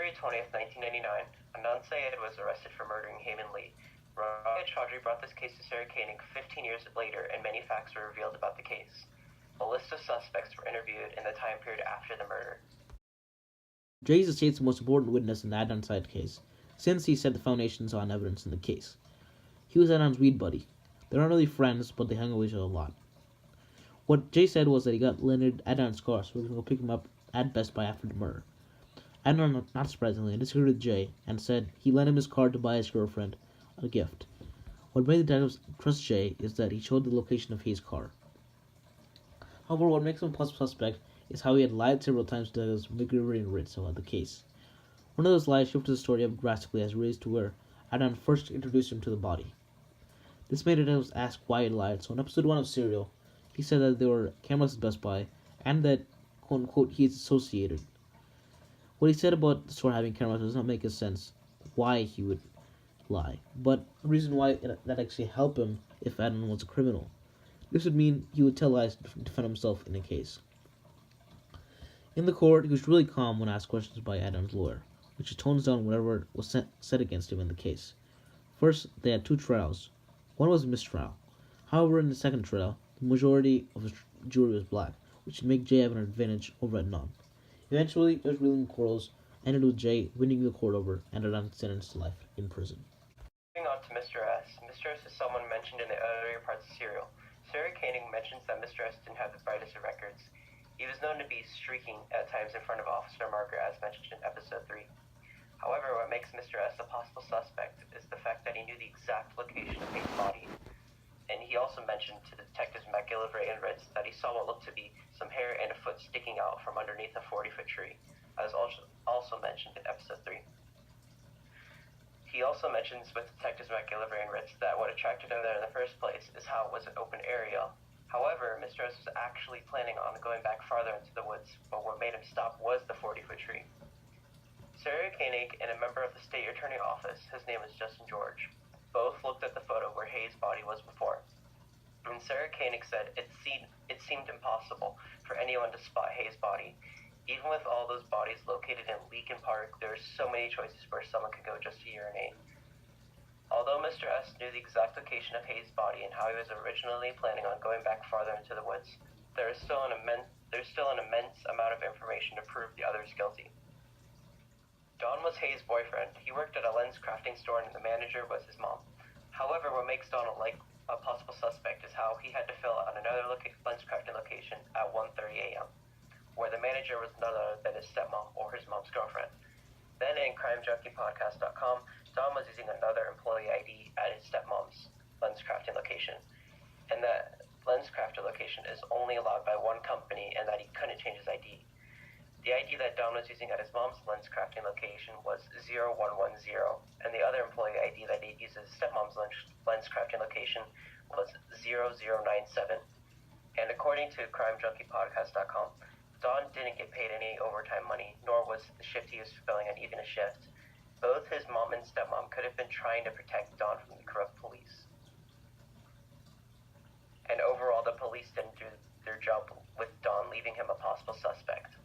February 20th, 1999, Adnan Syed was arrested for murdering Heyman Lee. Rabia Chaudhry brought this case to Sarah Koenig 15 years later, and many facts were revealed about the case. A list of suspects were interviewed in the time period after the murder. Jay is the state's most important witness in the Adnan Syed case, since he set the foundations on evidence in the case. He was Adnan's weed buddy. They weren't really friends, but they hung out with each other a lot. What Jay said was that he got Leonard Adnan's car, so we can go pick him up at Best Buy after the murder. Adnan, not surprisingly, disagreed with Jay and said he lent him his car to buy his girlfriend a gift. What made the detectives trust Jay is that he showed the location of Hayes' car. However, what makes him a possible suspect is how he had lied several times to detectives McGreevy and Ritz about the case. One of those lies shifted the story up drastically as raised to where Adnan first introduced him to the body. This made detectives ask why he lied, so in episode 1 of Serial, he said that there were cameras at Best Buy and that, quote unquote, he is associated. What he said about the store having cameras does not make sense why he would lie, but the reason why that actually helped him if Adnan was a criminal. This would mean he would tell lies to defend himself in a case. In the court, he was really calm when asked questions by Adnan's lawyer, which tones down whatever was said against him in the case. First, they had 2 trials. One was a mistrial. However, in the second trial, the majority of the jury was black, which would make Jay have an advantage over Adnan. Eventually, it was ruling quarrels, ended with Jay winning the court over and Adnan sentenced to life in prison. Moving on to Mr. S. Mr. S is someone mentioned in the earlier parts of Serial. Sarah Koenig mentions that Mr. S didn't have the brightest of records. He was known to be streaking at times in front of Officer Margaret, as mentioned in episode 3. However, what makes Mr. S a possible suspect is the fact that he knew the exact location of Hayes' body. And he also mentioned to the detectives McGillivray and Ritz that he saw what looked to be some hair and a foot sticking out from underneath a 40-foot tree, as also mentioned in episode 3. He also mentions with Detectives McGillivray and Ritz that what attracted him there in the first place is how it was an open area. However, Mr. S was actually planning on going back farther into the woods, but what made him stop was the 40-foot tree. Sarah Koenig and a member of the state attorney office, his name is Justin George, both looked at the photo where Hayes' body was before. And Sarah Koenig said it seemed impossible for anyone to spot Hayes' body. Even with all those bodies located in Leakin Park, there are so many choices where someone could go just to urinate. Although Mr. S knew the exact location of Hayes' body and how he was originally planning on going back farther into the woods, there's still an immense amount of information to prove the others guilty. Don was Hayes' boyfriend. He worked at a lens crafting store and the manager was his mom. However, what makes Don a possible suspect is how he had to fill out another lens crafting location at 1:30 a.m., where the manager was none other than his stepmom or his mom's girlfriend. Then in CrimeJunkiePodcast.com, Don was using another employee ID at his stepmom's lens crafting location, and that lens crafter location is only allowed by one company and that he couldn't change his ID. The ID that Don was using at his mom's lens crafting location was 0110, and the other employee ID that he'd used at his stepmom's lens crafting location was 0097. And according to CrimeJunkiePodcast.com, Don didn't get paid any overtime money, nor was the shift he was fulfilling an even a shift. Both his mom and stepmom could have been trying to protect Don from the corrupt police. And overall, the police didn't do their job with Don, leaving him a possible suspect.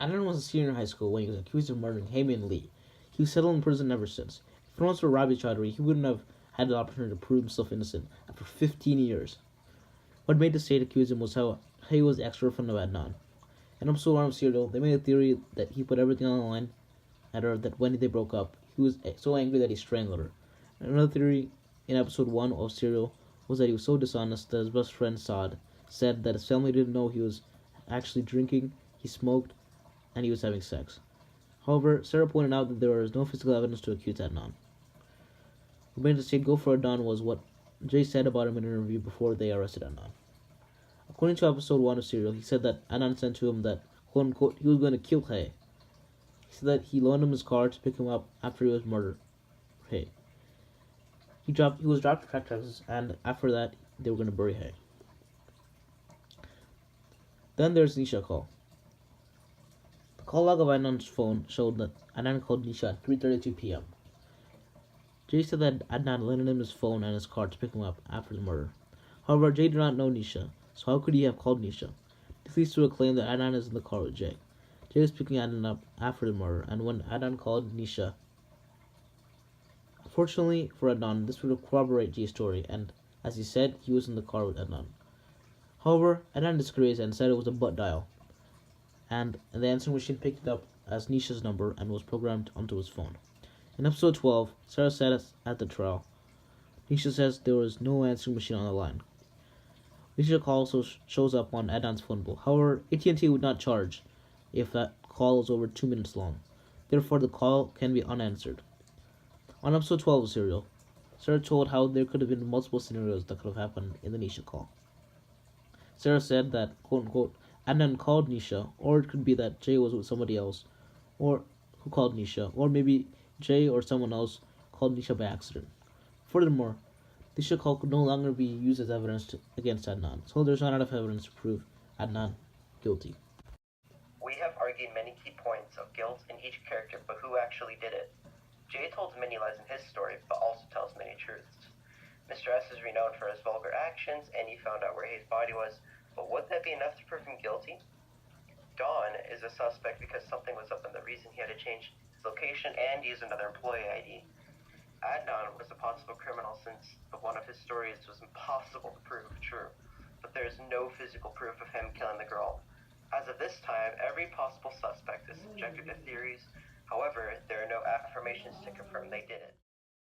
Adnan was a senior in high school when he was accused of murdering Heyman Lee. He was settled in prison ever since. If it wasn't for Rabia Chaudhry, he wouldn't have had the opportunity to prove himself innocent after 15 years. What made the state accuse him was how he was the ex-girlfriend of Adnan. In episode 1 of Serial, they made a theory that he put everything on the line at her, that when they broke up, he was so angry that he strangled her. And another theory in episode 1 of Serial was that he was so dishonest that his best friend Saad said that his family didn't know he was actually drinking, he smoked, and he was having sex. However, Sarah pointed out that there was no physical evidence to accuse Adnan. What made the state go for Adnan was what Jay said about him in an interview before they arrested Adnan. According to episode 1 of Serial, he said that Adnan said to him that, quote unquote, he was going to kill Hay. He said that he loaned him his car to pick him up after he was murdered. Hay. He was dropped to crack Texas, and after that, they were going to bury Hay. Then there's Nisha call. The call log of Adnan's phone showed that Adnan called Nisha at 3:32 p.m. Jay said that Adnan lent him his phone and his car to pick him up after the murder. However, Jay did not know Nisha, so how could he have called Nisha? This leads to a claim that Adnan is in the car with Jay. Jay was picking Adnan up after the murder, and when Adnan called Nisha. Fortunately for Adnan, this would corroborate Jay's story, and as he said, he was in the car with Adnan. However, Adnan disagreed and said it was a butt dial, and the answering machine picked it up as Nisha's number and was programmed onto his phone. In episode 12, Sarah said at the trial, Nisha says there was no answering machine on the line. Nisha's call also shows up on Adnan's phone bill. However, AT&T would not charge if that call is over 2 minutes long. Therefore, the call can be unanswered. On episode 12 of Serial, Sarah told how there could have been multiple scenarios that could have happened in the Nisha call. Sarah said that, quote unquote, Adnan called Nisha, or it could be that Jay was with somebody else, or who called Nisha, or maybe Jay or someone else called Nisha by accident. Furthermore, the Nisha call could no longer be used as evidence against Adnan, so there's not enough evidence to prove Adnan guilty. We have argued many key points of guilt in each character, but who actually did it? Jay told many lies in his story, but also tells many truths. Mr. S is renowned for his vulgar actions, and he found out where his body was, but would that be enough to prove him guilty? Don is a suspect because something was up and the reason he had to change his location and use another employee ID. Adnan was a possible criminal since one of his stories was impossible to prove true, but there is no physical proof of him killing the girl. As of this time, every possible suspect is subjected to theories. However, there are no affirmations to confirm they did it.